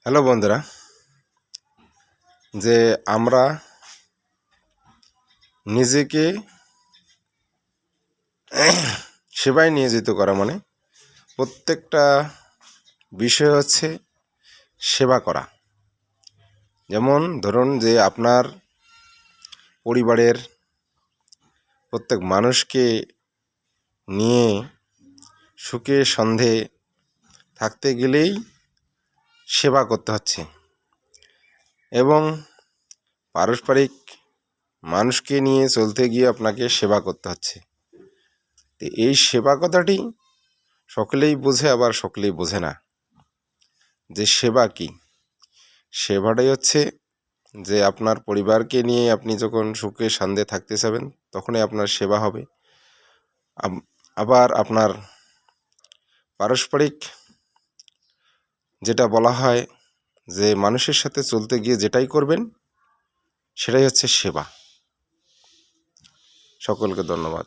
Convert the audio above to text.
Hello বন্ধুরা, যে আমরা নিজেকে সেবায় নিয়োজিত করা মানে প্রত্যেকটা বিষয় হচ্ছে সেবা করা। যেমন ধরুন যে আপনার পরিবারের প্রত্যেক মানুষকে নিয়ে সুখে সন্ধে থাকতে গেলেই সেবা করতে হচ্ছে, এবং পারস্পরিক মানুষকে নিয়ে চলতে গিয়ে আপনাকে সেবা করতে হচ্ছে। তো এই সেবা কথাটি সকলেই বোঝে, আবার সকলেই বোঝে না। যে সেবা কি? সেবাটাই হচ্ছে যে আপনার পরিবারকে নিয়ে আপনি যখন সুখে শান্তি থাকতে চাবেন তখনই আপনার সেবা হবে। আবার আপনার পারস্পরিক যেটা বলা হয় যে মানুষের সাথে চলতে গিয়ে যেটাই করবেন সেটাই হচ্ছে সেবা। সকলকে ধন্যবাদ।